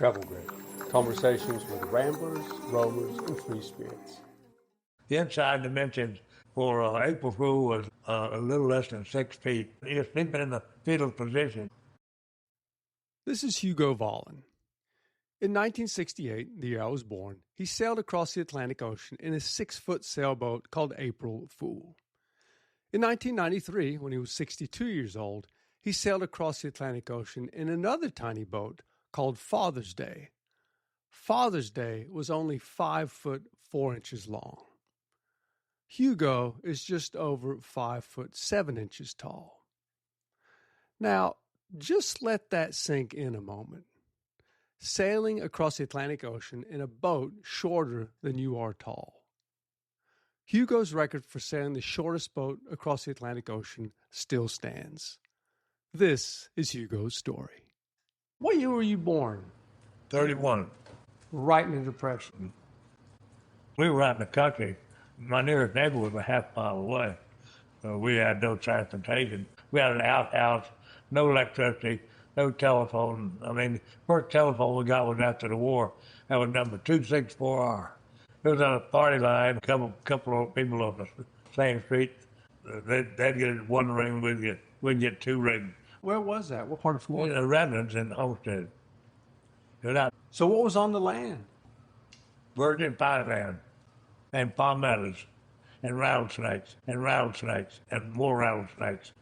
Travel Grid. Conversations with ramblers, roamers, and free spirits. The inside dimensions for April Fool was a little less than 6 feet. You're sleeping in the fetal position. This is Hugo Vihlen. In 1968, the year I was born, he sailed across the Atlantic Ocean in a 6-foot sailboat called April Fool. In 1993, when he was 62 years old, he sailed across the Atlantic Ocean in another tiny boat called Father's Day. Father's Day was only 5 foot 4 inches long. Hugo is just over 5 foot 7 inches tall. Now, just let that sink in a moment. Sailing across the Atlantic Ocean in a boat shorter than you are tall. Hugo's record for sailing the shortest boat across the Atlantic Ocean still stands. This is Hugo's story. What year were you born? 31. Right in the Depression. We were out in the country. My nearest neighbor was a half mile away. So we had no transportation. We had an outhouse, no electricity, no telephone. I mean, first telephone we got was after the war. That was number 264R. It was on a party line, a couple of people on the same street. They'd get one ring, we'd get 2 rings. Where was that? What part of Florida? The Redlands in Homestead. So what was on the land? Virgin pineland and palmettos and rattlesnakes and more rattlesnakes.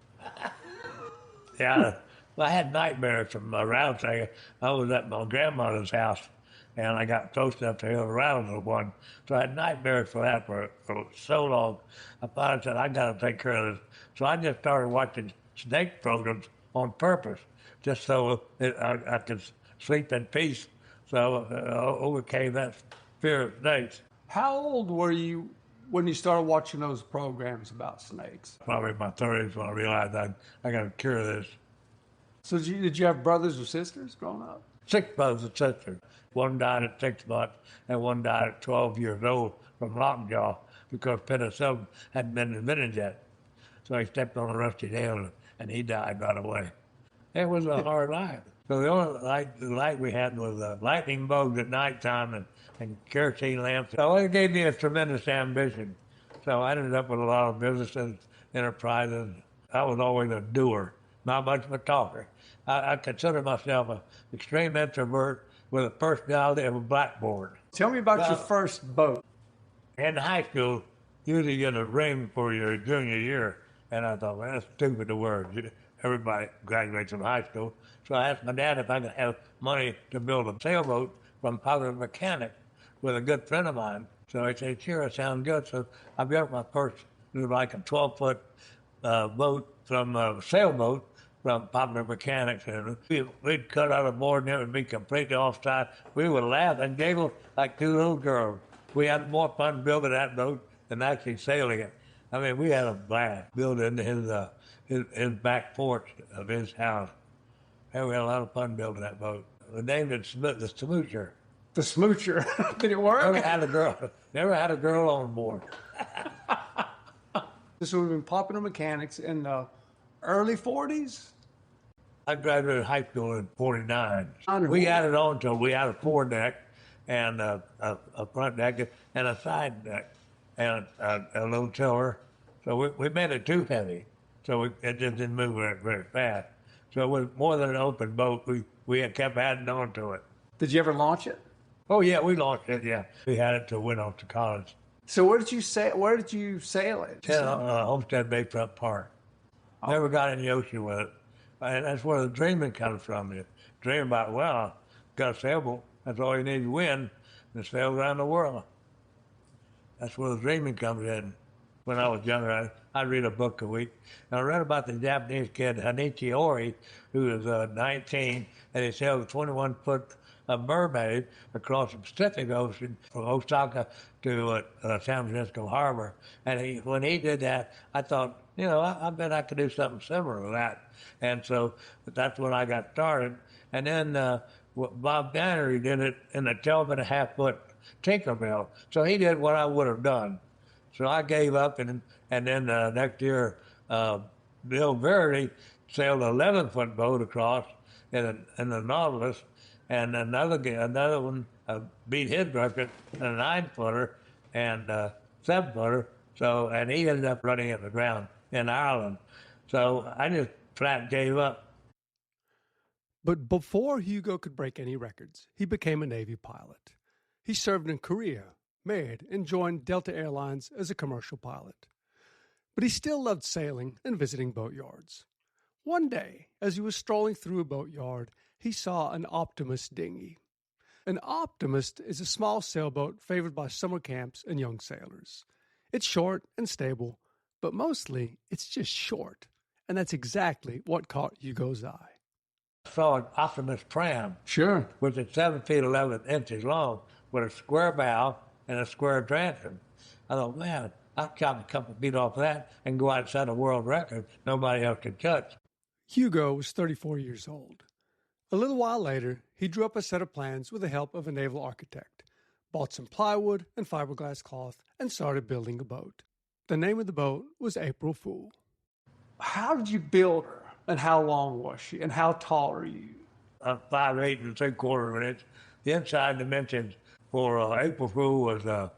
Yeah. I had nightmares from my rattlesnake. I was at my grandmother's house, and I got close enough to hear a rattlesnake one. So I had nightmares for that for so long. I finally said, I got to take care of this. So I just started watching snake programs on purpose, just so I could sleep in peace. So I overcame that fear of snakes. How old were you when you started watching those programs about snakes? Probably in my 30s when I realized I got to cure this. So did you have brothers or sisters growing up? 6 brothers and sisters. One died at 6 months, and one died at 12 years old from lockjaw because penicillin hadn't been invented yet. So he stepped on a rusty nail, and he died right away. It was a hard life. So the only light we had was lightning bugs at nighttime and kerosene lamps. So it gave me a tremendous ambition. So I ended up with a lot of businesses, enterprises. I was always a doer, not much of a talker. I consider myself an extreme introvert with a personality of a blackboard. Tell me about your first boat. In high school, usually you get a ring for your junior year. And I thought, well, that's stupid to wear. Everybody graduates from high school. So I asked my dad if I could have money to build a sailboat from powder mechanic with a good friend of mine. So he said, sure, it sounds good. So I built my first, it was like a 12-foot boat from a sailboat from Popular Mechanics. And we'd cut out a board and it would be completely offside. We would laugh and giggle like 2 little girls. We had more fun building that boat than actually sailing it. I mean, we had a blast building his back porch of his house. And we had a lot of fun building that boat. We named it the Smoocher. The Smoocher. Did it work? Never had a girl on board. This would have been Popular Mechanics in the early 40s? I graduated high school in 49. We added on to we had a foredeck and a front deck and a side deck and a little tiller. So we made it too heavy. So it just didn't move very fast. So it was more than an open boat. We had kept adding on to it. Did you ever launch it? Oh, yeah, we launched it, yeah. We had it till we went off to college. So where did you sail it? Homestead Bayfront Park. Oh. Never got in the ocean with it. And that's where the dreaming comes from. You dream about, well, got a sailboat. That's all you need to win and sail around the world. That's where the dreaming comes in. When I was younger, I'd read a book a week. And I read about the Japanese kid, Hanichi Ori, who was 19, and he sailed a 21-foot mermaid across the Pacific Ocean from Osaka to San Francisco Harbor. And when he did that, I thought, I bet I could do something similar to that. And so that's when I got started. And then Bob Dannery did it in a 12.5-foot Tinkerbell. So he did what I would have done. So I gave up, and then next year, Bill Verity sailed an 11-foot boat across in the Nautilus, and another one beat his record, a 9-footer and 7-footer. So, and he ended up running at the ground in Ireland. So I just flat gave up. But before Hugo could break any records, he became a Navy pilot. He served in Korea, married, and joined Delta Airlines as a commercial pilot. But he still loved sailing and visiting boatyards. One day, as he was strolling through a boatyard, he saw an optimist dinghy. An optimist is a small sailboat favored by summer camps and young sailors. It's short and stable, but mostly it's just short. And that's exactly what caught Hugo's eye. I saw an optimist pram. Sure. Which is 7 feet 11 inches long with a square bow and a square transom. I thought, man, I chop a couple feet off that and go outside a world record nobody else could touch. Hugo was 34 years old. A little while later, he drew up a set of plans with the help of a naval architect, bought some plywood and fiberglass cloth, and started building a boat. The name of the boat was April Fool. How did you build her, and how long was she, and how tall are you? 5'8" and 3/4 inch. The inside dimensions for April Fool was a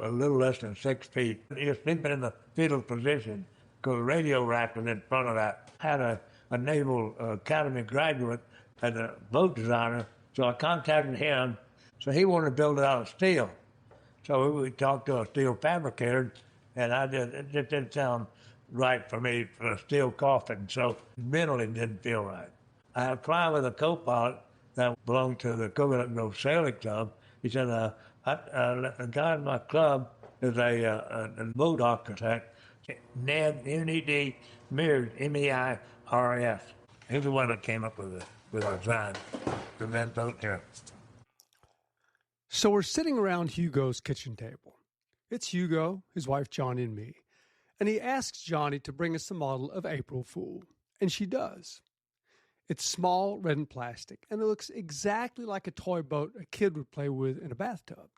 little less than 6 feet. You're sleeping in the fetal position because the radio rack was in front of that. I had a Naval Academy graduate as a boat designer, so I contacted him. So he wanted to build it out of steel. So we talked to a steel fabricator, and it just didn't sound right for me for a steel coffin, so mentally didn't feel right. I had flying with a co-pilot that belonged to the Coconut Grove Sailing Club. He said, a guy in my club is a boat architect, Ned, N-E-D, Mears, M-E-I-R-S. He's the one that came up with the design for that boat here. So we're sitting around Hugo's kitchen table. It's Hugo, his wife Johnny, and me. And he asks Johnny to bring us the model of April Fool. And she does. It's small, red, and plastic, and it looks exactly like a toy boat a kid would play with in a bathtub.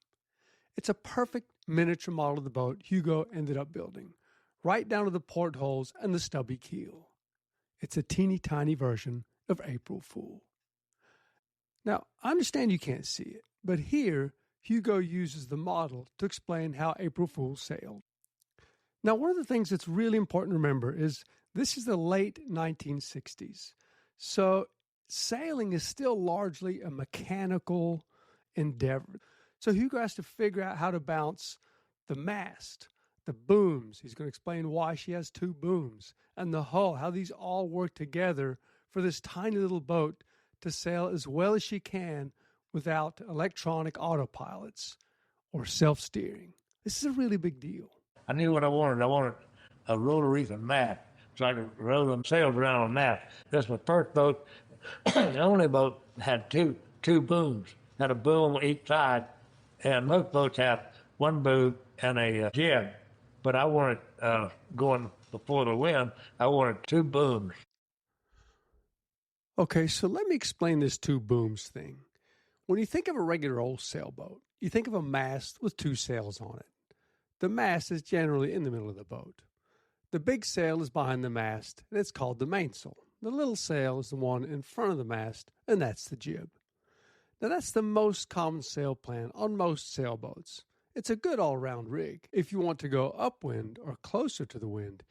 It's a perfect miniature model of the boat Hugo ended up building, right down to the portholes and the stubby keel. It's a teeny tiny version of April Fool. Now, I understand you can't see it, but here, Hugo uses the model to explain how April Fool sailed. Now, one of the things that's really important to remember is this is the late 1960s. So sailing is still largely a mechanical endeavor. So Hugo has to figure out how to bounce the mast, the booms. He's going to explain why she has 2 booms, and the hull, how these all work together for this tiny little boat to sail as well as she can without electronic autopilots or self-steering. This is a really big deal. I knew what I wanted. I wanted a rotor-reefing mast, so I could roll them sails around on that. This was the first boat, the only boat had two booms, had a boom on each side, and most boats have 1 boom and a jib. But I wanted, going before the wind, I wanted 2 booms. Okay, so let me explain this 2 booms thing. When you think of a regular old sailboat, you think of a mast with 2 sails on it. The mast is generally in the middle of the boat. The big sail is behind the mast, and it's called the mainsail. The little sail is the one in front of the mast, and that's the jib. Now, that's the most common sail plan on most sailboats. It's a good all-round rig. If you want to go upwind or closer to the wind,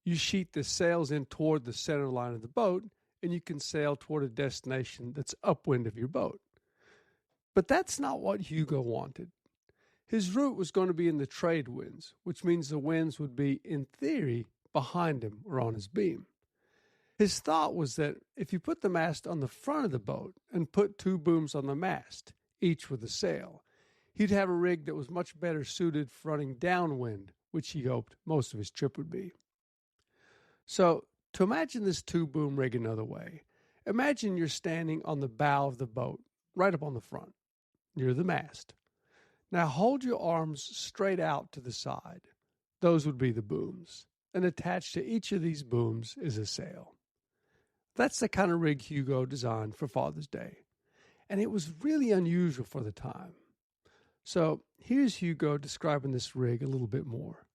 you sheet the sails in toward the center line of the boat, and you can sail toward a destination that's upwind of your boat. But that's not what Hugo wanted. His route was going to be in the trade winds, which means the winds would be, in theory, behind him or on his beam. His thought was that if you put the mast on the front of the boat and put 2 booms on the mast, each with a sail, he'd have a rig that was much better suited for running downwind, which he hoped most of his trip would be. So, to imagine this 2-boom rig another way, imagine you're standing on the bow of the boat, right up on the front, near the mast. Now hold your arms straight out to the side. Those would be the booms. And attached to each of these booms is a sail. That's the kind of rig Hugo designed for Father's Day. And it was really unusual for the time. So here's Hugo describing this rig a little bit more.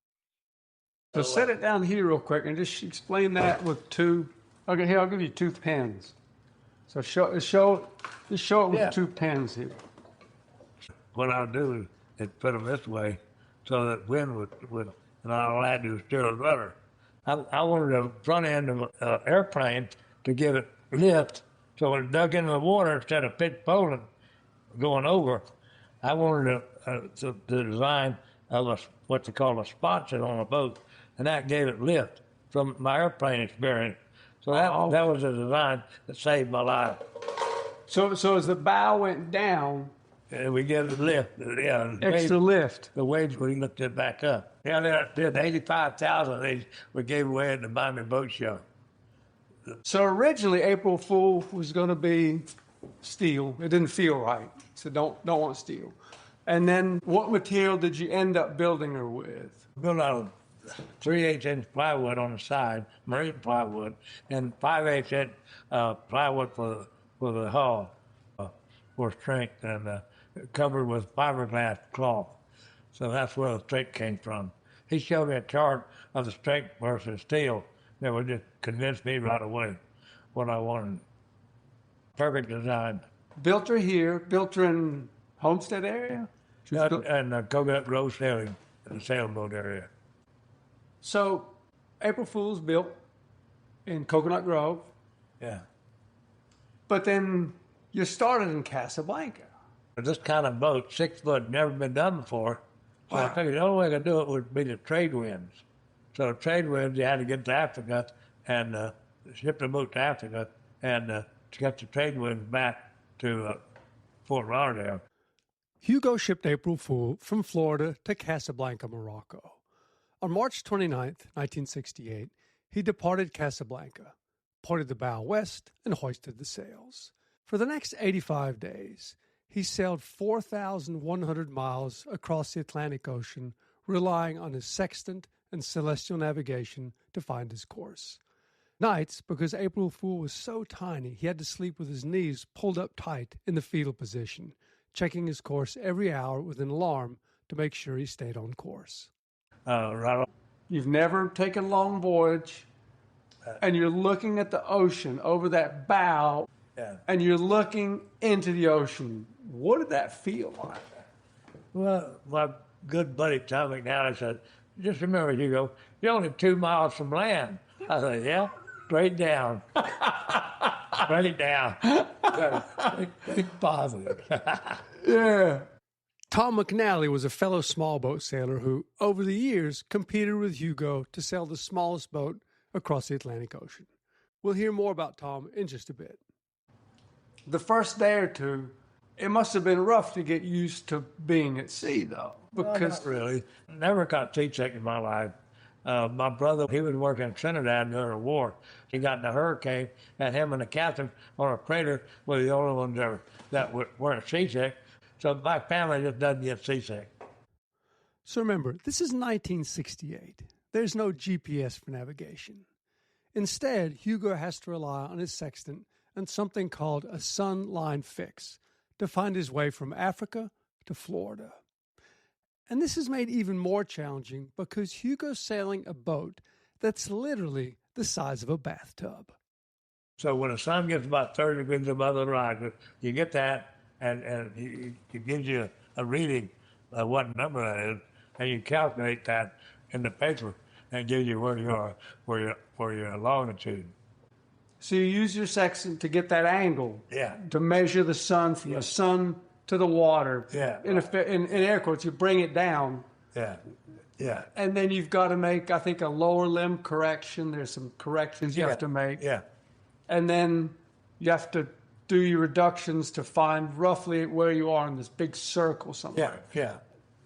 So set it down here real quick and just explain that with 2. Okay, here, I'll give you 2 pens. So show it with Yeah. 2 pens here. What I'll do is put them this way so that wind would and all I do is steer the rudder. I wanted the front end of an airplane to give it lift so when it dug into the water instead of pitch poling going over. I wanted to design what they call a sponson on a boat, and that gave it lift from my airplane experience. So that was a design that saved my life. So as the bow went down, And we get it lift. Yeah, extra lift. The waves we looked it back up. Yeah, they did 85,000 of these we gave away at the Miami Boat Show. So originally April Fool was going to be steel. It didn't feel right, so don't want steel. And then what material did you end up building her with? Built out of 3/8-inch plywood on the side, marine plywood, and 5/8-inch plywood for the hull for strength, and covered with fiberglass cloth. So that's where the strength came from. He showed me a chart of the strength versus steel that would just convince me right away what I wanted. Perfect design. Built her here, built her in Homestead area? And Coconut Grove sailing in the sailboat area. So April Fool's built in Coconut Grove, Yeah. but then you started in Casablanca. This kind of boat, 6 foot, never been done before. So I figured the only way I could do it would be the trade winds. So the trade winds, you had to get to Africa and ship the boat to Africa and to get the trade winds back to Fort Lauderdale. Hugo shipped April Fool from Florida to Casablanca, Morocco. On March 29th, 1968, he departed Casablanca, pointed the bow west, and hoisted the sails. For the next 85 days, he sailed 4,100 miles across the Atlantic Ocean, relying on his sextant and celestial navigation to find his course. Nights, because April Fool was so tiny, he had to sleep with his knees pulled up tight in the fetal position, checking his course every hour with an alarm to make sure he stayed on course. Right. You've never taken a long voyage, and you're looking at the ocean over that bow, Yeah. and you're looking into the ocean. What did that feel like? Well, my good buddy Tom McNally said, just remember, Hugo, you're only 2 miles from land. I said, yeah, straight down. Straight down. Think positive. Yeah. Tom McNally was a fellow small boat sailor who, over the years, competed with Hugo to sail the smallest boat across the Atlantic Ocean. We'll hear more about Tom in just a bit. The first day or two, it must have been rough to get used to being at sea, though. Because not really. Never got seasick in my life. My brother, he was working in Trinidad during the war. He got in a hurricane, and him and the captain on a freighter were the only ones that weren't seasick. So my family just doesn't get seasick. So remember, this is 1968. There's no GPS for navigation. Instead, Hugo has to rely on his sextant and something called a sun line fix to find his way from Africa to Florida. And this is made even more challenging because Hugo's sailing a boat that's literally the size of a bathtub. So when the sun gets about 30 degrees above the horizon, you get that, and it gives you a reading of what number that is, and you calculate that in the paper and gives you where you are, for your longitude. So you use your sextant to get that angle, Yeah. to measure the sun from the sun to the water. Yeah. In air quotes, you bring it down. Yeah. Yeah. And then you've got to make, I think, a lower limb correction. There's some corrections you have to make. Yeah. And then you have to do your reductions to find roughly where you are in this big circle somewhere. Yeah. Yeah.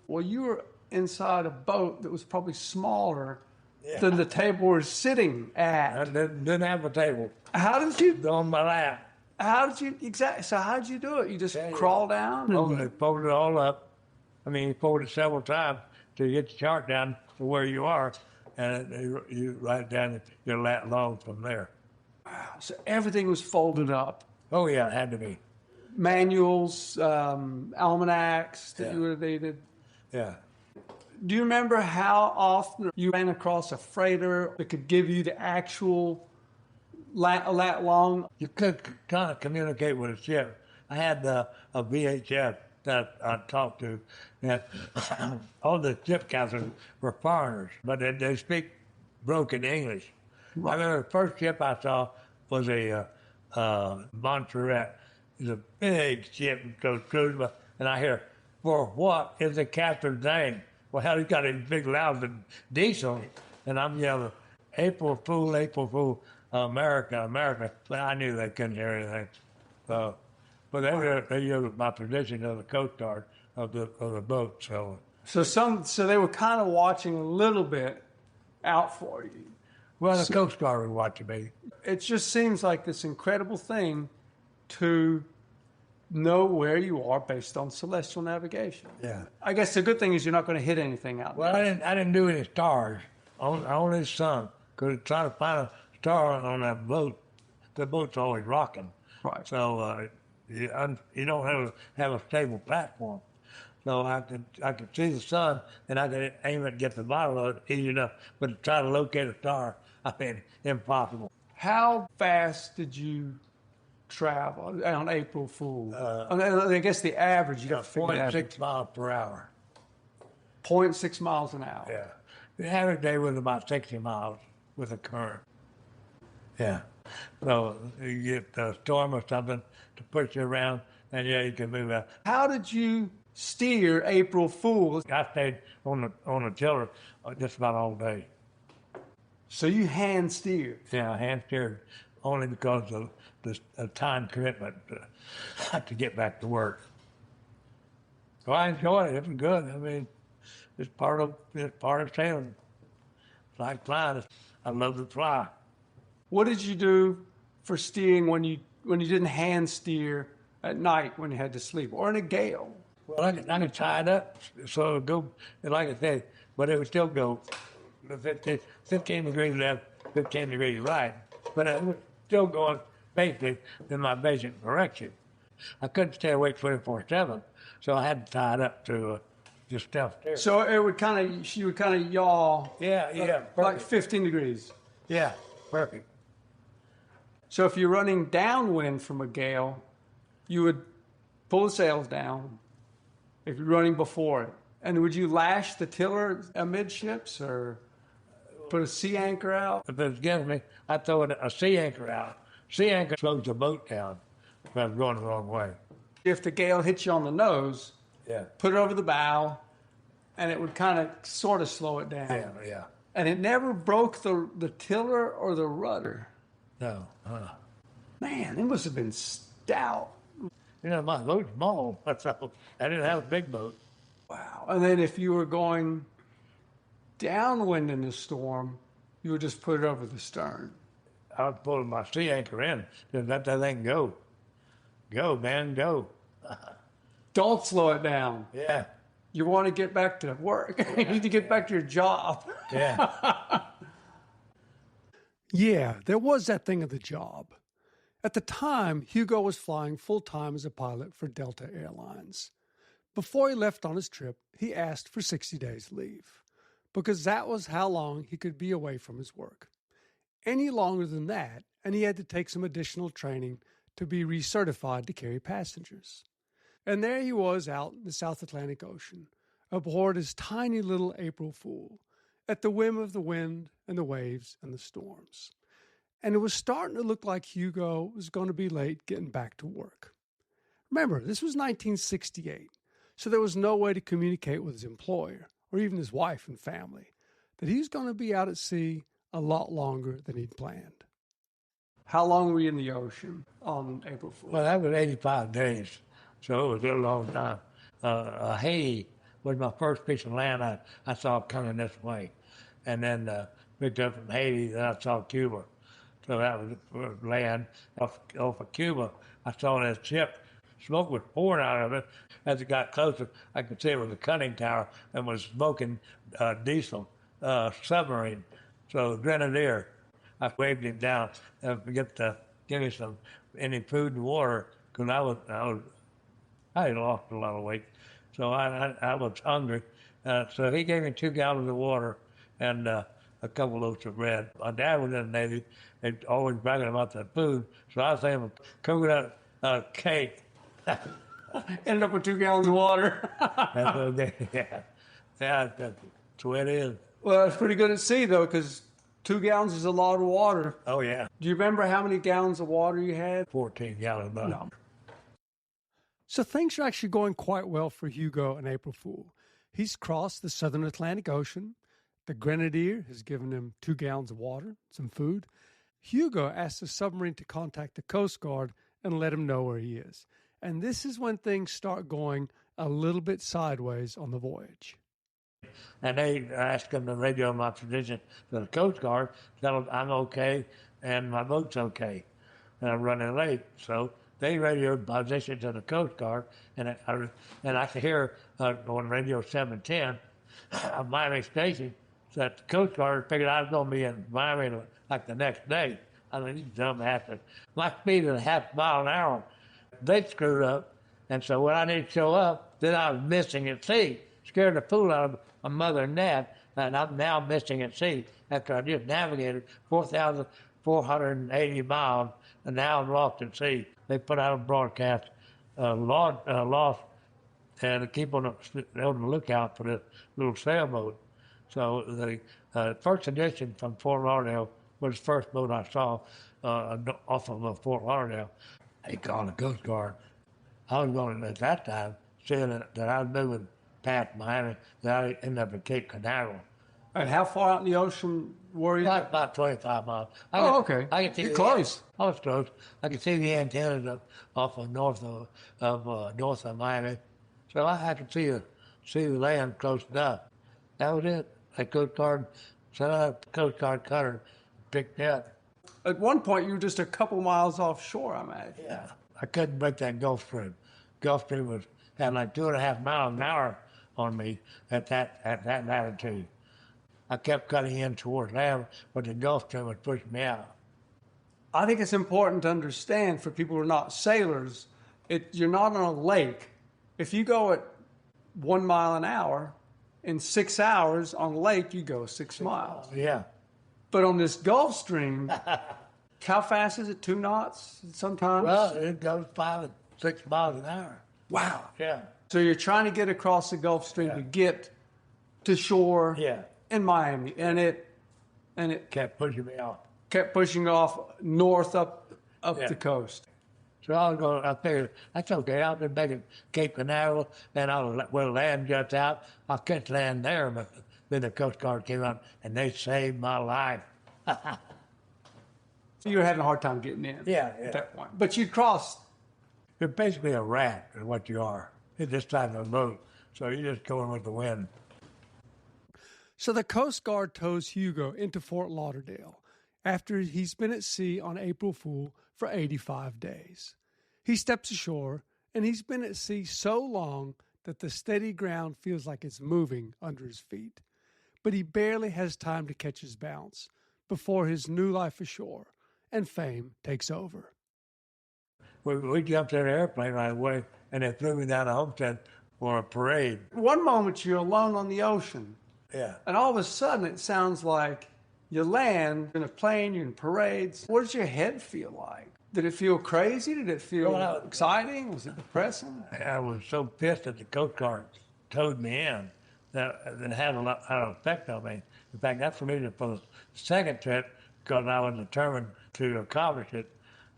Well, you were inside a boat that was probably smaller than the table we're sitting at. I didn't have a table. How did you? On my lap. How did you exactly? So how did you do it? You just crawl down? They folded it all up. I mean, you fold it several times to get the chart down to where you are, and you write down your lat long from there. So everything was folded up. Oh yeah, it had to be. Manuals, almanacs that they did. Yeah. Do you remember how often you ran across a freighter that could give you the actual that long? You could kind of communicate with a ship. I had a VHF that I talked to, and all the ship captains were foreigners, but they speak broken English. Right. I remember the first ship I saw was a Montserrat. It's a big ship that goes cruising, and I hear, "For what is the captain's name?" Well, hell, he's got a big loud diesel, and I'm yelling, April Fool, America, America." But I knew they couldn't hear anything. So, but they used my position of the Coast Guard of the boat. So they were kind of watching a little bit out for you. Well, the Coast Guard was watching me. It just seems like this incredible thing to know where you are based on celestial navigation. Yeah. I guess the good thing is you're not going to hit anything out there. Well, I didn't do any stars. Only the sun. Because try to find a star on that boat, the boat's always rocking. Right. So you don't have a stable platform. So I could see the sun, and I could aim it and get the bottom of it easy enough. But to try to locate a star, I mean, impossible. How fast did you travel on April Fool? I guess the average, you got to figure 0.6 miles per hour. 0.6 miles an hour. Yeah. The average day was about 60 miles with a current. Yeah. So you get a storm or something to push you around, and yeah, you can move out. How did you steer April Fool? I stayed on the tiller just about all day. So you hand steered? Yeah, I hand steered only because of the time commitment to get back to work. So I enjoyed it. It was good. I mean, it's part of sailing. It's like flying. I love to fly. What did you do for steering when you didn't hand steer at night when you had to sleep or in a gale? Well, I could tie it up so it would go, like I said, but it would still go 15 degrees left, 15 degrees right. But it was still going basically in my basic direction. I couldn't stay awake 24/7, so I had to tie it up to just steer. So it would you would kind of yaw. Yeah, like 15 degrees. Yeah, perfect. So if you're running downwind from a gale, you would pull the sails down. If you're running before it, and would you lash the tiller amidships or put a sea anchor out? If it was against me, I'd throw a sea anchor out. Sea anchor slows the boat down if I was going the wrong way. If the gale hits you on the nose, put it over the bow, and it would kind of sort of slow it down. Yeah. And it never broke the tiller or the rudder. No. Man, it must have been stout. You know, my boat's small, so I didn't have a big boat. Wow. And then if you were going downwind in the storm, you would just put it over the stern. I was pulling my sea anchor in, just let that thing go. Go, man, go. Don't slow it down. Yeah. You want to get back to work. You need to get back to your job. Yeah. Yeah, there was that thing of the job. At the time, Hugo was flying full-time as a pilot for Delta Airlines. Before he left on his trip, he asked for 60 days leave, because that was how long he could be away from his work. Any longer than that, and he had to take some additional training to be recertified to carry passengers. And there he was out in the South Atlantic Ocean, aboard his tiny little April Fool, at the whim of the wind and the waves and the storms. And it was starting to look like Hugo was going to be late getting back to work. Remember, this was 1968, so there was no way to communicate with his employer, or even his wife and family, that he was going to be out at sea a lot longer than he'd planned. How long were you in the ocean on April Fool? Well, that was 85 days, so it was a long time. Haiti was my first piece of land I saw coming this way. And then picked up from Haiti, then I saw Cuba. So that was land off of Cuba. I saw that ship. Smoke was pouring out of it. As it got closer, I could see it was a conning tower and was smoking diesel submarine. So Grenadier, I waved him down and forget to give me any food and water because I had lost a lot of weight. So I was hungry. So he gave me 2 gallons of water and a couple loaves of bread. My dad was in the Navy and always bragging about that food. So I was saying, coconut cake. Ended up with 2 gallons of water. That's what they, yeah. Yeah, that's the way it is. Well, it's pretty good at sea, though, because 2 gallons is a lot of water. Oh, yeah. Do you remember how many gallons of water you had? 14 gallons. No. So things are actually going quite well for Hugo and April Fool. He's crossed the southern Atlantic Ocean. The Grenadier has given him 2 gallons of water, some food. Hugo asked the submarine to contact the Coast Guard and let him know where he is. And this is when things start going a little bit sideways on the voyage. And they asked him to radio my position to the Coast Guard, tell them I'm okay and my boat's okay, and I'm running late. So they radioed my position to the Coast Guard, and I could hear on radio 710 of Miami Station that the Coast Guard figured I was going to be in Miami like the next day. I mean, these dumb asses. My speed is a half mile an hour. They screwed up, and so when I didn't show up, then I was missing at sea. Scared the fool out of my mother and dad, and I'm now missing at sea after I just navigated 4,480 miles, and now I'm lost at sea. They put out a broadcast, lost, and to keep on the lookout for this little sailboat. So the first edition from Fort Lauderdale was the first boat I saw off of Fort Lauderdale. They called the Coast Guard. I was going at that time, seeing that I was moving past Miami, that I ended up at Cape Canaveral. And how far out in the ocean were you? About 25 miles. Okay. I could see you're close. I was close. I could see the antennas up off of north of Miami. So I had to see the land close enough. That was it. The Coast Guard sent out a Coast Guard cutter, picked me up. At one point, you were just a couple miles offshore, I imagine. Yeah, I couldn't break that Gulf Stream. Gulf Stream had like 2.5 miles an hour on me at that latitude. I kept cutting in towards land, but the Gulf Stream was pushing me out. I think it's important to understand for people who are not sailors, you're not on a lake. If you go at 1 mile an hour, in 6 hours on the lake, you go 6 miles. Yeah. But on this Gulf Stream, how fast is it? 2 knots sometimes? Well, it goes 5 and 6 miles an hour. Wow. Yeah. So you're trying to get across the Gulf Stream to get to shore in Miami, and it Kept pushing me off. kept pushing off north up the coast. So I figured, that's okay. I'll just make it Cape Canaveral, and where the land juts out, I'll catch land there. But then the Coast Guard came out, and they saved my life. So you were having a hard time getting in at that point. But you crossed. You're basically a rat is what you are. It's this type of boat. So you're just going with the wind. So the Coast Guard tows Hugo into Fort Lauderdale after he's been at sea on April Fool for 85 days. He steps ashore, and he's been at sea so long that the steady ground feels like it's moving under his feet. But he barely has time to catch his bounce before his new life ashore and fame takes over. We jumped in an airplane right away, and they flew me down to Homestead for a parade. One moment you're alone on the ocean, and all of a sudden it sounds like you land in a plane, you're in parades. What does your head feel like? Did it feel crazy? Did it feel exciting? Was it depressing? I was so pissed that the Coast Guard towed me in that it had a lot of effect on me. In fact, that's for me for the second trip because I was determined to accomplish it.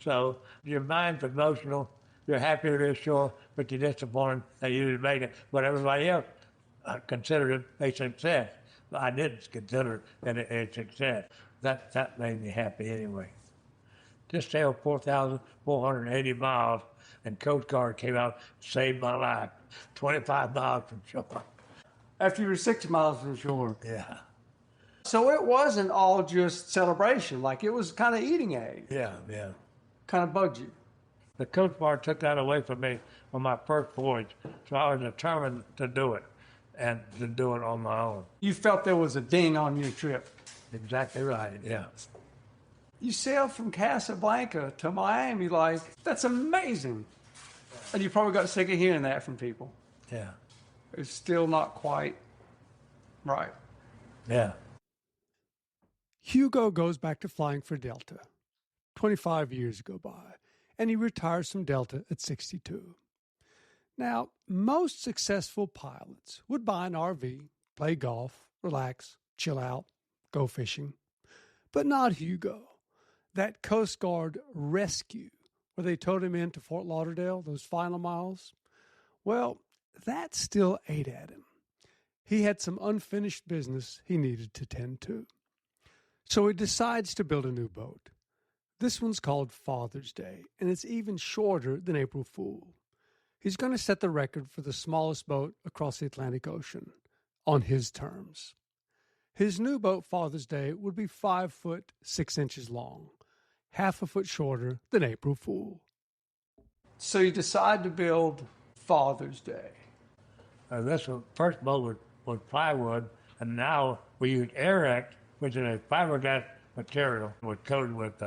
So your mind's emotional, you're happy to be ashore, but you're disappointed that you didn't make it. But everybody else considered it a success. But I didn't consider it a success. That made me happy anyway. Just sailed 4,480 miles, and Coast Guard came out and saved my life. 25 miles from shore. After you were 6 miles from shore. Yeah. So it wasn't all just celebration, like it was kind of eating eggs. Yeah. Kind of bugged you. The Coast Guard took that away from me on my first voyage, so I was determined to do it, and to do it on my own. You felt there was a ding on your trip. Exactly right, yeah. You sailed from Casablanca to Miami, like, that's amazing. And you probably got sick of hearing that from people. Yeah. It's still not quite right. Yeah. Hugo goes back to flying for Delta. 25 years go by, and he retires from Delta at 62. Now, most successful pilots would buy an RV, play golf, relax, chill out, go fishing. But not Hugo. That Coast Guard rescue where they towed him into Fort Lauderdale, those final miles, well, that still ate at him. He had some unfinished business he needed to tend to. So he decides to build a new boat. This one's called Father's Day, and it's even shorter than April Fool. He's going to set the record for the smallest boat across the Atlantic Ocean on his terms. His new boat, Father's Day, would be 5 foot 6 inches long, half a foot shorter than April Fool. So you decide to build Father's Day. This first boat was plywood, and now we use Arex, which is a fiberglass material, was coated with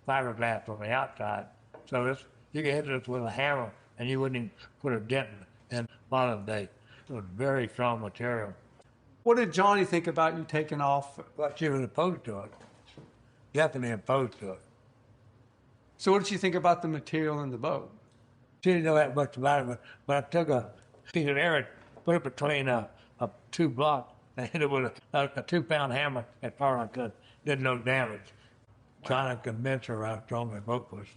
fiberglass on the outside. So you can hit this with a hammer, and you wouldn't even put a dent in Father's Day. It was very strong material. What did Johnny think about you taking off? But she was opposed to it. Definitely opposed to it. So what did you think about the material in the boat? She didn't know that much about it, but I took a piece of Arex, put it between two blocks, and hit it with a 2-pound hammer as far as I could. Did no damage. Trying to convince her how strong the boat was.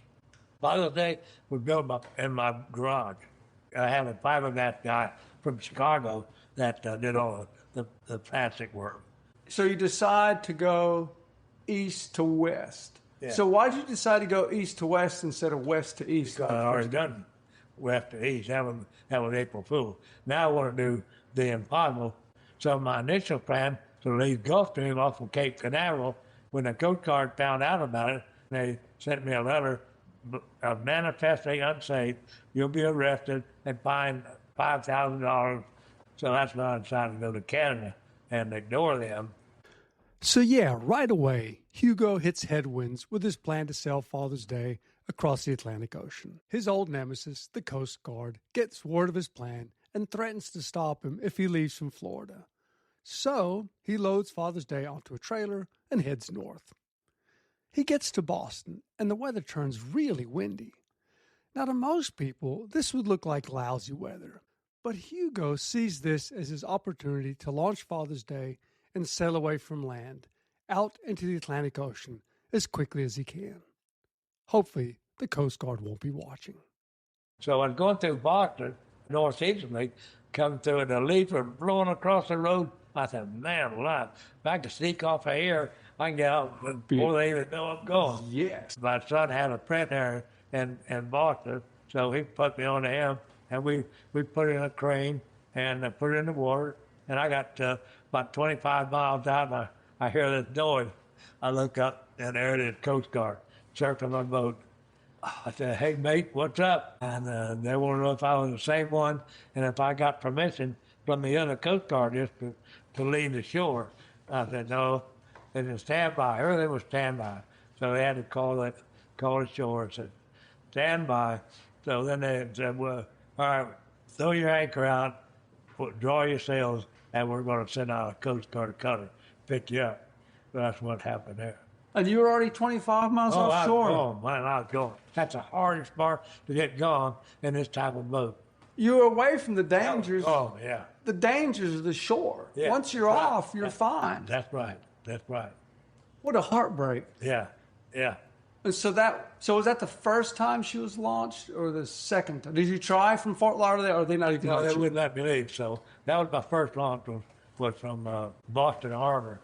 Father's Day was built in my garage. I have a fiberglass guy from Chicago that did all the plastic work. So you decide to go east to west. Yeah. So why did you decide to go east to west instead of west to east? Because I already done west to east. That was April Fool. Now I want to do the impossible. So my initial plan to leave Gulfstream off of Cape Canaveral, when the Coast Guard found out about it, they sent me a letter of manifestly unsafe. You'll be arrested and fined $5,000. So that's when I decided to go to Canada and ignore them. So yeah, right away, Hugo hits headwinds with his plan to sail Father's Day across the Atlantic Ocean. His old nemesis, the Coast Guard, gets word of his plan and threatens to stop him if he leaves from Florida. So he loads Father's Day onto a trailer and heads north. He gets to Boston, and the weather turns really windy. Now, to most people, this would look like lousy weather, but Hugo sees this as his opportunity to launch Father's Day and sail away from land, out into the Atlantic Ocean as quickly as he can. Hopefully, the Coast Guard won't be watching. So I'm going through Boston, northeasterly, coming through, and the leaves were blowing across the road. I said, man alive, if I can sneak off of here, I can get out before they even know I'm going. Yes. My son had a friend there in Boston, so he put me on to him, and we put it in a crane and put it in the water, and I got about 25 miles out, and I hear this noise. I look up, and there it is, Coast Guard, circling my boat. I said, hey, mate, what's up? And they wanted to know if I was the same one and if I got permission from the other Coast Guard just to leave the shore. I said, no, it's a standby. Everything was standby. So they had to call the shore and said, stand by. So then they said, well, all right, throw your anchor out, draw your sails, and we're going to send out a Coast Guard cutter, pick you up. So that's what happened there. And you were already 25 miles offshore? Oh, man, I was going. That's the hardest part to get going in this type of boat. You were away from the dangers. Oh, yeah. The dangers of the shore. Yeah. Once you're off, you're fine. That's right. That's right. What a heartbreak. Yeah, yeah. And so was that the first time she was launched or the second time? Did you try from Fort Lauderdale or are they not even? No, they wouldn't let me leave. So that was my first launch was from Boston Harbor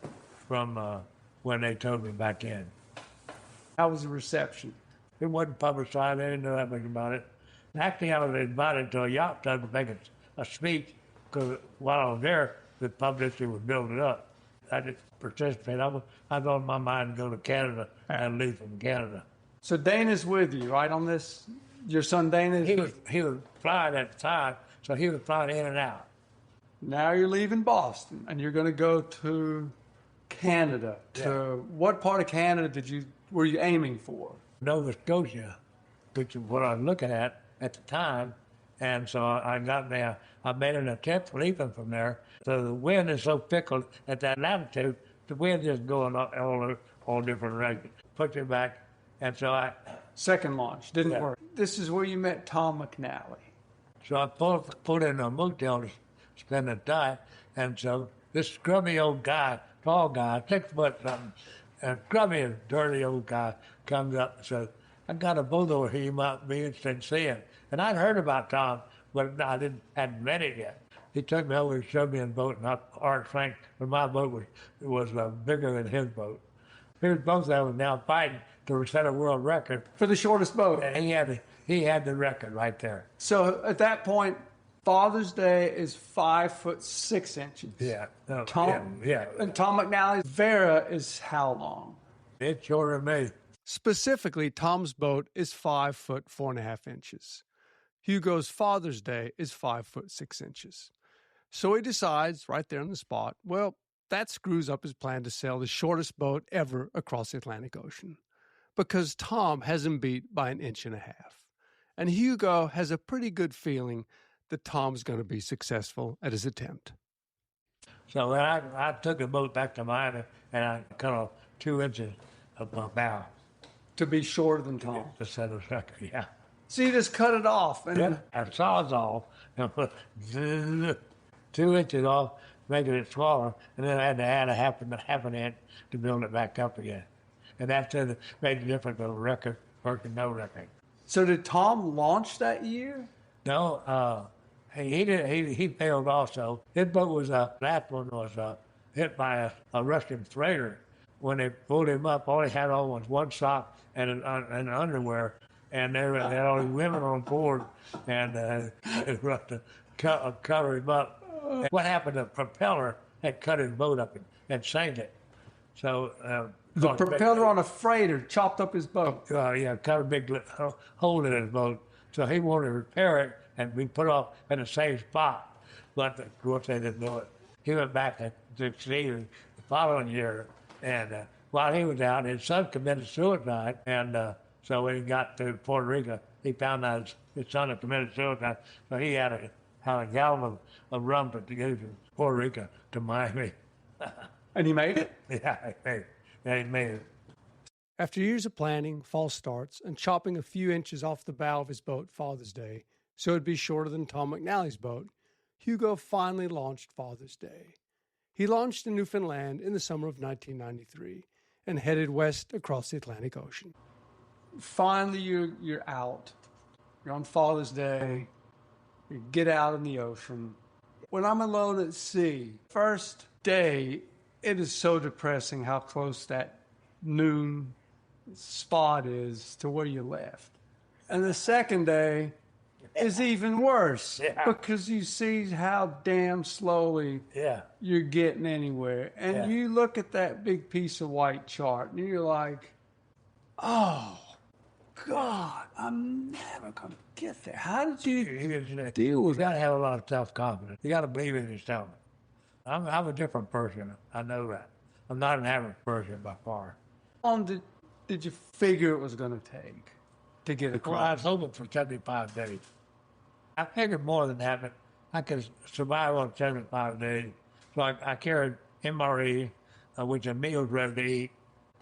from when they towed me back in. How was the reception? It wasn't publicized. They didn't know that much about it. Actually, I was invited to a yacht club to make a speech because while I was there, the publicity was building up. I didn't participate. I was on my mind to go to Canada and leave from Canada. So Dana's with you, right, on this? Your son Dana? He was flying at the time, so he was flying in and out. Now you're leaving Boston, and you're going to go to Canada. To what part of Canada were you aiming for? Nova Scotia, which is what I was looking at the time. And so I got there. I made an attempt leaving from there. So the wind is so fickle at that latitude, the wind just going all different directions. Pushed it back, and so Second launch didn't Yeah. work. This is where you met Tom McNally. I pulled in a motel to spend the night, and so this scrubby old guy, tall guy, 6 foot something, a scrubby, dirty old guy comes up and says, "I got a boat over here you might be interested in seeing." And I'd heard about Tom, but I hadn't met it yet. He took me over and showed me a boat, and I think but my boat was bigger than his boat. His boat that was now fighting to set a world record. For the shortest boat. And he had the record right there. So at that point, Father's Day is 5'6". Yeah. No, Tom, yeah. And Tom McNally's Vera is how long? It's shorter than me. Specifically, Tom's boat is 5'4.5". Hugo's Father's Day is 5'6". So he decides right there on the spot, well, that screws up his plan to sail the shortest boat ever across the Atlantic Ocean, because Tom has him beat by 1.5 inches. And Hugo has a pretty good feeling that Tom's going to be successful at his attempt. So when I took the boat back to Miami, and I cut off 2 inches of my bow To be shorter than Tom. to set a record, yeah. So you just cut it off. And Yeah, I sawzall and put 2 inches off, making it smaller, and then I had to add a half an inch to build it back up again. And that made the difference of a record versus no record. So did Tom launch that year? No, he did. He failed also. His boat was that one was hit by a Russian freighter. When they pulled him up, all he had on was one sock and an underwear, and they had all these women on board, and they rushed to cover him up. And what happened? The propeller had cut his boat up and sank it. So The propeller on a freighter chopped up his boat. cut a big hole in his boat. So he wanted to repair it and be put off in the same spot. But of course they didn't do it. He went back to succeed the following year. And while he was out, his son committed suicide. And so when he got to Puerto Rico, he found out his son had committed suicide. So he had a gallon of rum to go to Puerto Rico to Miami. And he made it? Yeah, he made it. After years of planning, false starts, and chopping a few inches off the bow of his boat Father's Day, so it'd be shorter than Tom McNally's boat, Hugo finally launched Father's Day. He launched in Newfoundland in the summer of 1993 and headed west across the Atlantic Ocean. Finally, you're out. You're on Father's Day. You get out in the ocean. When I'm alone at sea, first day, it is so depressing how close that noon spot is to where you left. And the second day is even worse because you see how damn slowly you're getting anywhere. And you look at that big piece of white chart and you're like, oh, God, I'm never going to get there. How did you deal with You got to have a lot of self-confidence. You got to believe in yourself. I'm a different person. I know that. I'm not an average person by far. How long did you figure it was going to take to get across? Well, I was hoping for 75 days. I figured more than that, but I could survive on 75 days. So I carried MRE, which is meals ready to eat,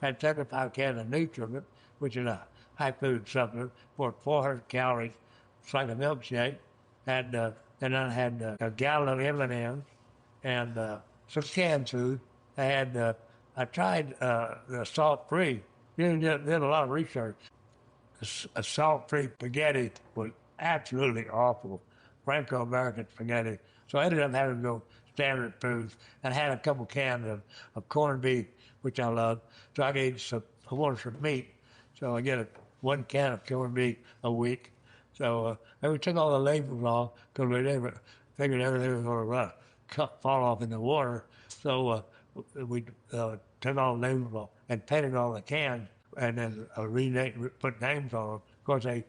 had 75 cans of nutriment, which is a high food supplement for 400 calories. It's like a milkshake. And then I had a gallon of M&M's and some canned food. I tried the salt-free. Did a lot of research. A salt-free spaghetti was absolutely awful, Franco-American spaghetti. So I ended up having to go standard foods and had a couple cans of corned beef, which I love. So I wanted some meat. So I get one can of corned beef a week. So and we took all the labels off because we figured everything was going to fall off in the water. So we took all the labels off and painted all the cans and then put names on them. Of course, they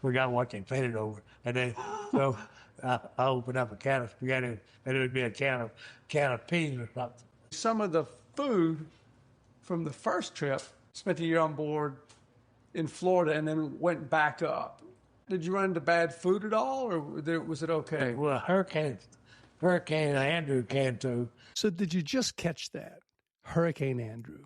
forgot what they painted over. And then, so I opened up a can of spaghetti and it would be a can of peas or something. Some of the food from the first trip, spent a year on board in Florida and then went back up. Did you run into bad food at all or was it okay? Well, hurricanes Hurricane Andrew came through. So did you just catch that? Hurricane Andrew.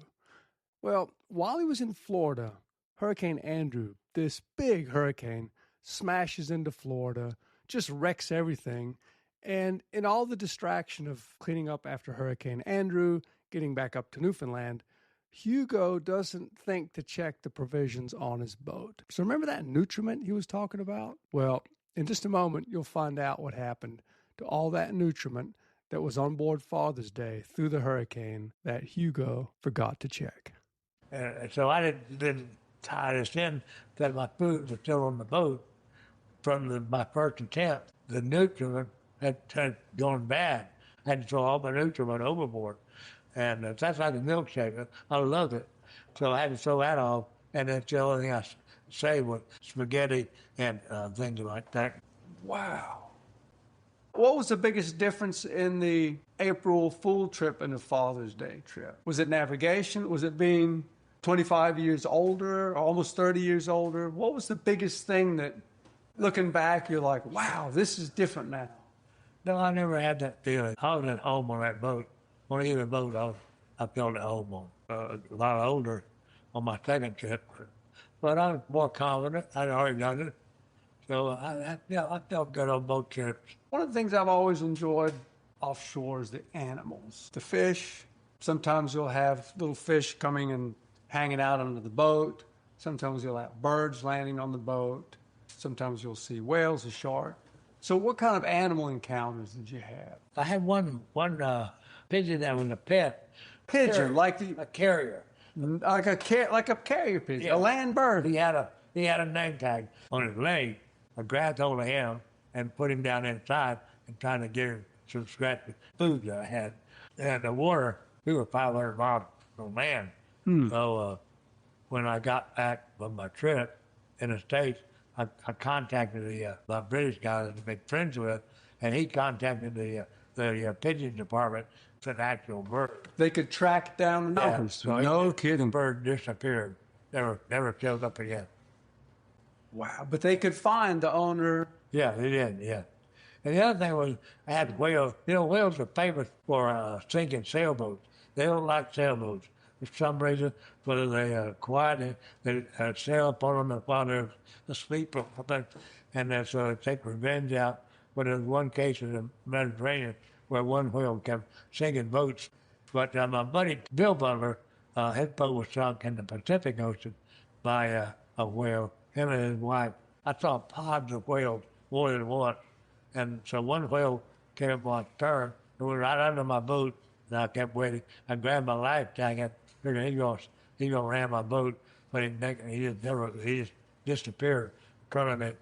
Well, while he was in Florida, Hurricane Andrew, this big hurricane, smashes into Florida, just wrecks everything. And in all the distraction of cleaning up after Hurricane Andrew, getting back up to Newfoundland, Hugo doesn't think to check the provisions on his boat. So remember that nutriment he was talking about? Well, in just a moment, you'll find out what happened to all that nutriment that was on board Father's Day through the hurricane that Hugo forgot to check. So I didn't tie this in that my food was still on the boat from my first attempt. The nutriment had gone bad. I had to throw all my nutriment overboard. And that's like a milkshake. I loved it. So I had to throw that off. And that's the only thing I saved was spaghetti and things like that. Wow. What was the biggest difference in the April Fool trip and the Father's Day trip? Was it navigation? Was it being 25 years older, almost 30 years older? What was the biggest thing that, looking back, you're like, wow, this is different now? No, I never had that feeling. I was at home on that boat. On either boat, I felt at home on. A lot older on my second trip. But I was more confident. I'd already done it. So I felt good on both trips. One of the things I've always enjoyed offshore is the animals. The fish. Sometimes you'll have little fish coming and hanging out under the boat. Sometimes you'll have birds landing on the boat. Sometimes you'll see whales or sharks. So what kind of animal encounters did you have? I had one pigeon that was a pet. Pigeon, a carrier. Like a carrier pigeon, Yeah. A land bird. He had a name tag on his leg. I grabbed hold of him and put him down inside and trying to give him some scratchy food that I had. And the water, we were 500 miles from land. So when I got back from my trip in the States, I contacted my British guy that I've been friends with, and he contacted the pigeon department. It's an actual bird. They could track down the numbers. So No kidding. The bird disappeared. Never showed up again. Wow. But they could find the owner. Yeah, they did, yeah. And the other thing was, I had whales. You know, whales are famous for sinking sailboats. They don't like sailboats. For some reason, whether they quiet, they sail up on them while they're asleep or something, and so they take revenge out. But there was one case in the Mediterranean where one whale kept sinking boats. But my buddy Bill Butler, his boat was sunk in the Pacific Ocean by a whale, him and his wife. I saw pods of whales more than once. And so one whale came up on stern, it was right under my boat, and I kept waiting. I grabbed my life jacket, figured he's gonna ram my boat, but he just disappeared from it.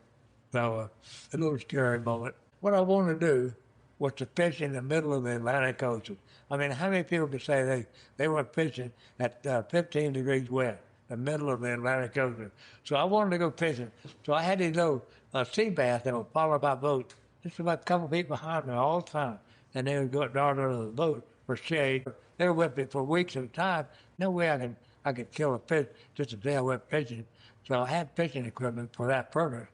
So a little scary moment. What I wanted to do was to fish in the middle of the Atlantic Ocean. I mean, how many people could say they were fishing at 15 degrees west, the middle of the Atlantic Ocean? So I wanted to go fishing. So I had these little sea bass that would follow my boat, just about a couple feet behind me all the time. And they would go down under the boat for shade. They were with me for weeks at a time. No way I could kill a fish just a day I went fishing. So I had fishing equipment for that purpose,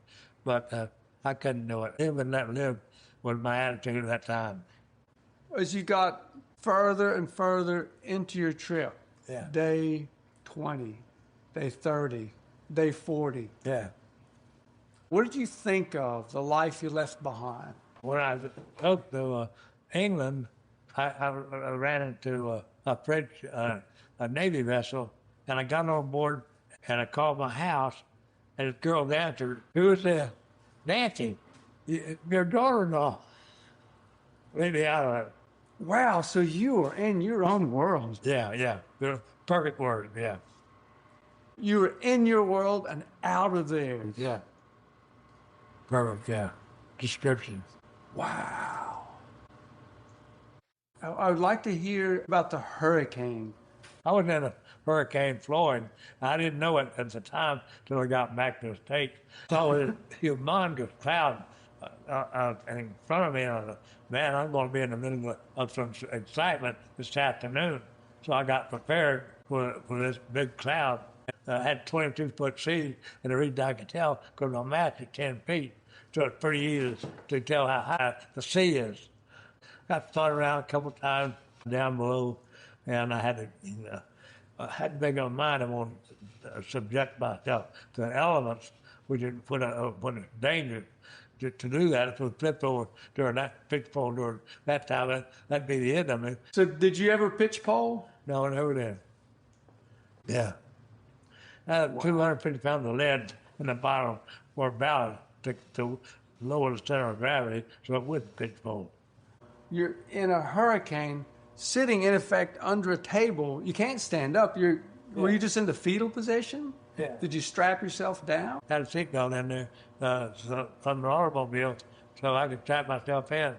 but I couldn't do it. Live and let live was my attitude at that time. As you got further and further into your trip, Yeah. day 20, day 30, day 40, Yeah. what did you think of the life you left behind? When I spoke to England, I ran into a French a Navy vessel, and I got on board, and I called my house, and this girl answered, "Who is this?" "Nancy, your daughter-in-law." Leave me out of it. Wow, so you were in your own world. Yeah. The perfect word, yeah. You were in your world and out of theirs. Yeah. Perfect, yeah. Description. Wow. I would like to hear about the hurricane. I was in a Hurricane Floyd. I didn't know it at the time till I got back to the States. Saw a humongous cloud in front of me. And I thought, man, I'm going to be in the middle of some excitement this afternoon. So I got prepared for this big cloud. I had 22-foot seas, and the reason I could tell because my mast is 10 feet. So it's pretty easy to tell how high the sea is. got spun around a couple times down below, and I had to make up my mind I wanted to subject myself to the elements, which is when it's dangerous to do that. If it was flipped over during that time, that'd be the end of it. So did you ever pitch pole? No, I never did. Yeah. I had 250 pounds of lead in the bottom for a ballast to lower the center of gravity so it wouldn't pitch pole. You're in a hurricane, sitting in effect under a table. You can't stand up. Were you just in the fetal position? Yeah. Did you strap yourself down? Had a seatbelt in there from the automobile so I could strap myself in.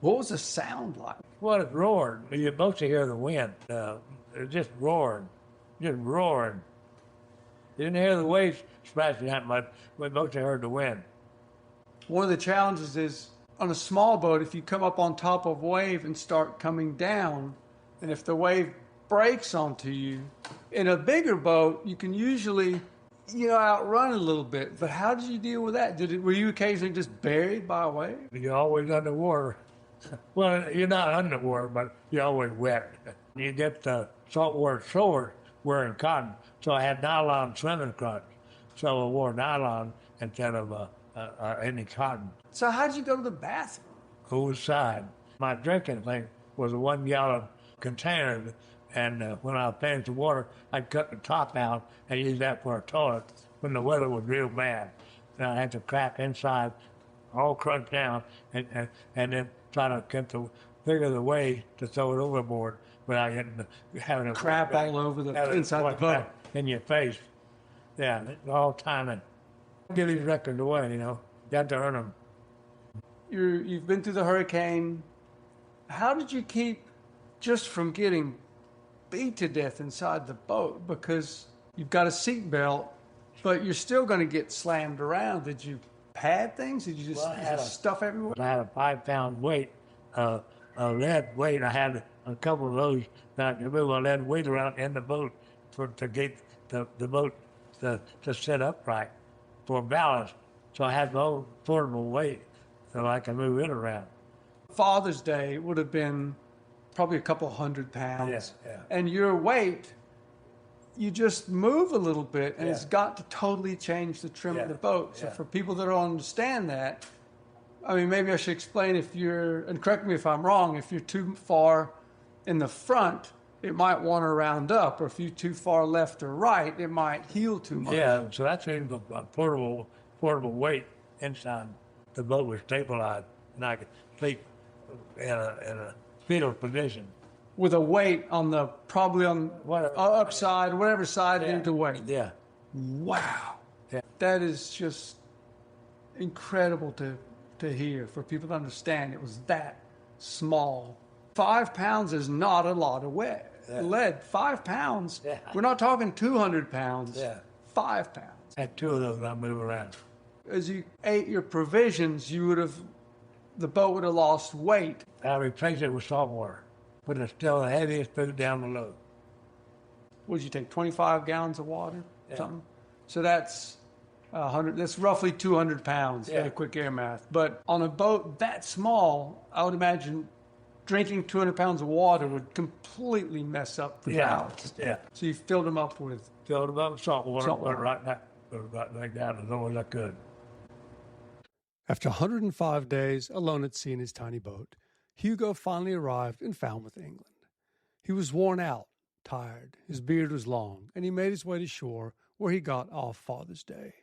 What was the sound like? Well, it roared. You mostly hear the wind. It just roared. Just roaring. You didn't hear the waves splashing that much. We mostly heard the wind. One of the challenges is on a small boat, if you come up on top of a wave and start coming down, and if the wave breaks onto you, in a bigger boat, you can usually, outrun a little bit. But how did you deal with that? Were you occasionally just buried by a wave? You're always underwater. Well, you're not underwater, but you're always wet. You get the saltwater sores wearing cotton, so I had nylon swimming trunks. So I wore nylon instead of any cotton. So how did you go to the bathroom? Who was side? My drinking thing was a 1 gallon container, and when I finished the water, I'd cut the top out and use that for a toilet when the weather was real bad. And I had to crap inside, all crunched down, and then try to figure the way to throw it overboard without having a Crap all over inside the boat. In your face. Yeah, all timing. Give these records away, you got to earn them. You've been through the hurricane. How did you keep just from getting beat to death inside the boat? Because you've got a seatbelt, but you're still going to get slammed around. Did you pad things? Did you just stuff everywhere? I had a 5-pound weight, a lead weight. I had a couple of those that I could move a lead weight around in the boat to get the boat to sit upright for balance. So I had my own portable weight so I can move it around. Father's Day would have been probably a couple 100 pounds. Yeah. And your weight, you just move a little bit, and it's got to totally change the trim of the boat. So for people that don't understand that, I mean, maybe I should explain and correct me if I'm wrong, if you're too far in the front, it might want to round up, or if you're too far left or right, it might heel too much. Yeah, so that's a portable weight inside the boat was stabilized, and I could sleep in a fetal position. With a weight on probably on upside, whatever side you need to weight. Yeah. Wow. Yeah. That is just incredible to hear, for people to understand it was that small. 5 pounds is not a lot of lead. 5 pounds. Yeah. We're not talking 200 pounds. Yeah. 5 pounds. I had 2 of those I move around. As you ate your provisions, the boat would have lost weight. I replaced it with salt water, but it's still the heaviest food down below. What did you take, 25 gallons of water? Yeah. Something? So that's 100. That's roughly 200 pounds. Yeah. Quick air math. But on a boat that small, I would imagine drinking 200 pounds of water would completely mess up the balance. Yeah. So you filled them up with Salt water. Put it right back down as low as I could. After 105 days alone at sea in his tiny boat, Hugo finally arrived in Falmouth, England. He was worn out, tired, his beard was long, and he made his way to shore where he got off Father's Day.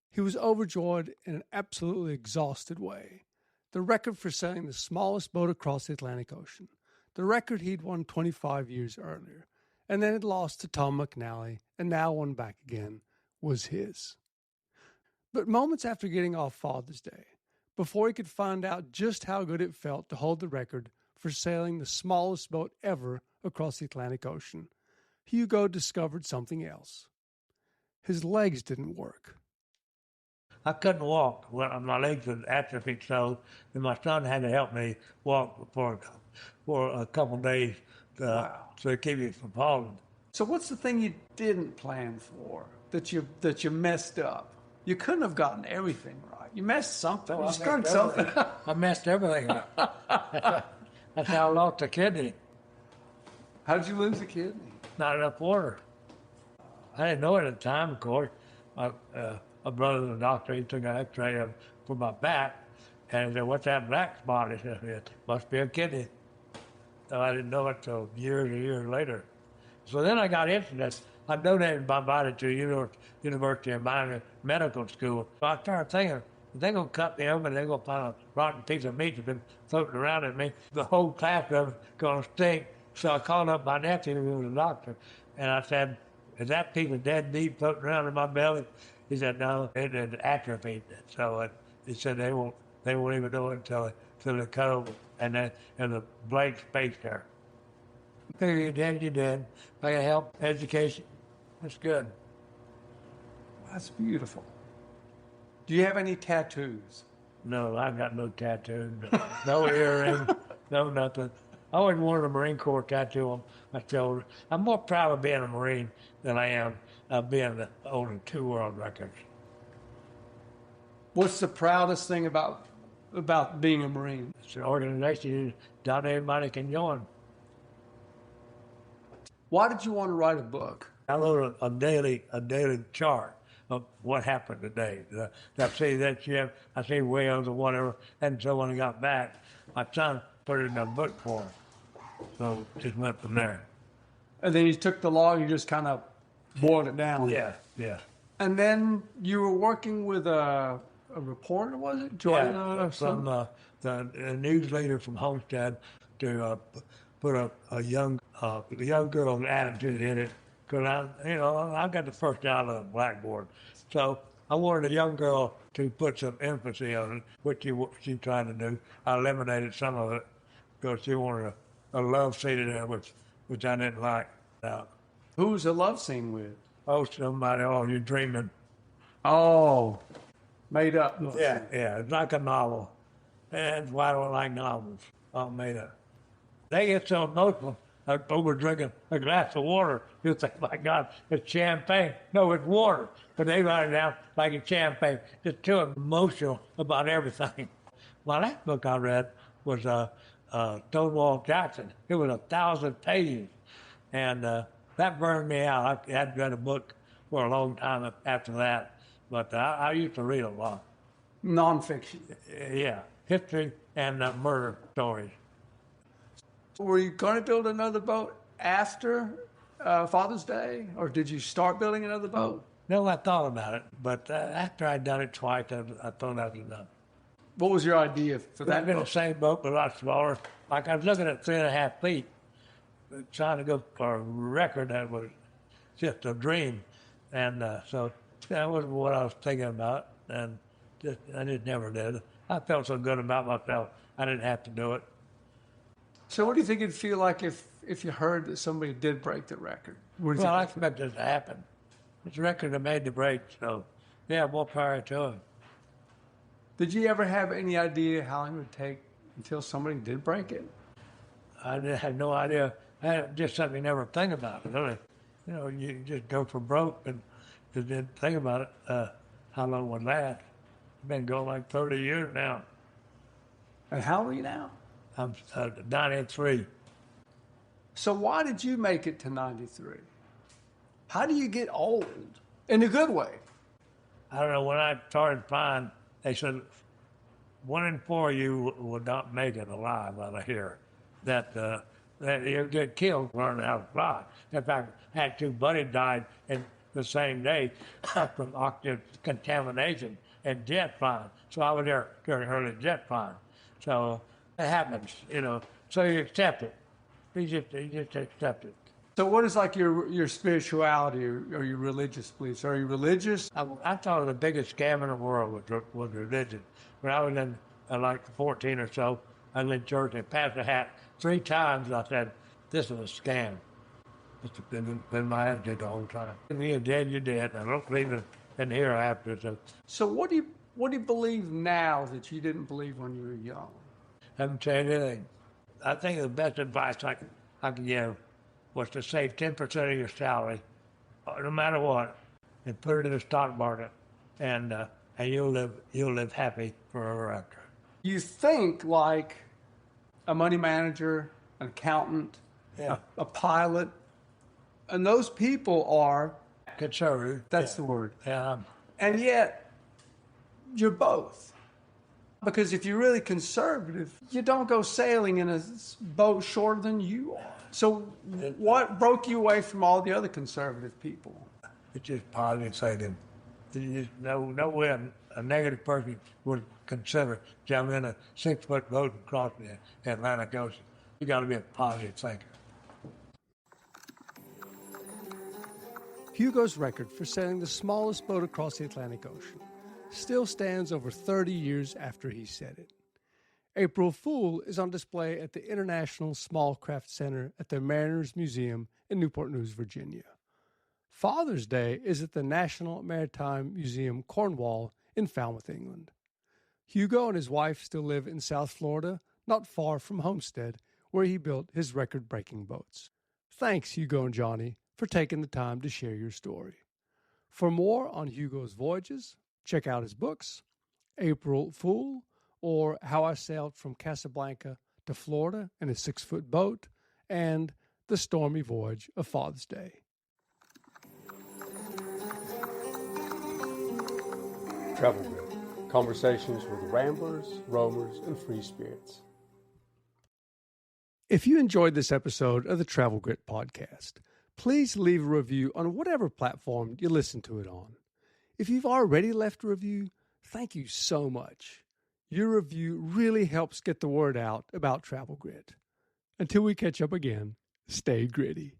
He was overjoyed in an absolutely exhausted way. The record for sailing the smallest boat across the Atlantic Ocean, the record he'd won 25 years earlier, and then had lost to Tom McNally and now won back again, was his. But moments after getting off Father's Day, before he could find out just how good it felt to hold the record for sailing the smallest boat ever across the Atlantic Ocean, Hugo discovered something else. His legs didn't work. I couldn't walk. Well, my legs were atrophied so, and my son had to help me walk for a couple of days to keep me from falling. So what's the thing you didn't plan for that you messed up? You couldn't have gotten everything right. You messed something. Well, You screwed something up. I messed everything up. That's how I lost a kidney. How did you lose the kidney? Not enough water. I didn't know it at the time, of course. My brother, the doctor, he took an x-ray for my back, and he said, "What's that black spot?" He said, "It must be a kidney." So I didn't know it till years and years later. So then I got interested. I donated my body to University of Miami Medical School. So I started thinking, if they're going to cut me open, they're going to find a rotten piece of meat that's been floating around in me. The whole class of it's going to stink. So I called up my nephew, who was a doctor, and I said, "Is that piece of dead meat floating around in my belly?" He said, "No, it atrophied." So he said they won't even know it until they cut over, and then there's a blank space there. Figure you did, you did. If I can help education, that's good. That's beautiful. Do you have any tattoos? No, I've got no tattoos, no earrings, no nothing. I always wanted a Marine Corps tattoo on my shoulder. I'm more proud of being a Marine than I am of being holding 2 world records. What's the proudest thing about being a Marine? It's an organization not everybody can join. Why did you want to write a book? I wrote a daily chart of what happened today. I see that ship, I see whales or whatever, and so when I got back, my son put it in a book form. So just went from there. And then you took the log, you just kind of boiled it down. Yeah. And then you were working with a reporter, was it? From the newsleader from Homestead to put a young girl's attitude in it. Because I got the first out of the blackboard. So I wanted a young girl to put some emphasis on it, which she tried to do. I eliminated some of it because she wanted a love scene in there, which I didn't like. Who was the love scene with? Oh, somebody, you're dreaming. Oh, made up. Yeah, it's like a novel. And that's why I don't like novels, all made up. They get so emotional over drinking a glass of water. You think, my God, it's champagne. No, it's water. But they write it down like it's champagne. Just too emotional about everything. My last book I read was Stonewall Jackson. It was 1,000 pages. And that burned me out. I hadn't read a book for a long time after that. But I used to read a lot. Nonfiction. Yeah, history and murder stories. Were you going to build another boat after Father's Day, or did you start building another boat? No, I thought about it, but after I'd done it twice, I thought that was enough. What was your idea for that I'd been boat? the same boat, but a lot smaller. Like I was looking at 3.5 feet, trying to go for a record that was just a dream, and so that wasn't what I was thinking about, and I just never did. I felt so good about myself, I didn't have to do it. So what do you think it'd feel like if you heard that somebody did break the record? Well, I expect it to happen. It's a record that made the break, so yeah, more power to him. Did you ever have any idea how long it would take until somebody did break it? I had no idea. I had just something you never think about. Really. You just go for broke and just didn't think about it, how long it would last. It's been going like 30 years now. And how old are you now? I'm 93. So why did you make it to 93? How do you get old? In a good way. I don't know, when I started flying, they said 1 in 4 of you would not make it alive out of here. That you get killed learning how to fly. In fact, I had 2 buddies died in the same day from oxygen contamination and jet flying. So I was there during early jet flying. So it happens, So you accept it. You just accept it. So what is like your spirituality or your religious beliefs? Are you religious? I thought the biggest scam in the world was religion. When I was in like 14 or so, I was in church and passed a hat 3 times. I said, "This is a scam." It's been my attitude the whole time. If you're dead, you're dead. I don't believe in the hereafter. So what do you believe now that you didn't believe when you were young? Haven't changed anything. I think the best advice I can give was to save 10% of your salary, no matter what, and put it in the stock market and you'll live happy forever after. You think like a money manager, an accountant, Yeah. a pilot, and those people are, Conservative. that's the word. Yeah. And yet, you're both. Because if you're really conservative, you don't go sailing in a boat shorter than you are. So what broke you away from all the other conservative people? It's just positive thinking. There's no way a negative person would consider jumping in a 6-foot boat and crossing the Atlantic Ocean. You got to be a positive thinker. Hugo's record for sailing the smallest boat across the Atlantic Ocean still stands over 30 years after he said it. April Fool is on display at the International Small Craft Center at the Mariners Museum in Newport News, Virginia. Father's Day is at the National Maritime Museum, Cornwall, in Falmouth, England. Hugo and his wife still live in South Florida, not far from Homestead, where he built his record-breaking boats. Thanks, Hugo and Johnny, for taking the time to share your story. For more on Hugo's voyages, check out his books, April Fool, or How I Sailed from Casablanca to Florida in a 6-foot boat, and The Stormy Voyage of Father's Day. Travel Grid. Conversations with ramblers, roamers, and free spirits. If you enjoyed this episode of the Travel Grit podcast, please leave a review on whatever platform you listen to it on. If you've already left a review, thank you so much. Your review really helps get the word out about Travel Grit. Until we catch up again, stay gritty.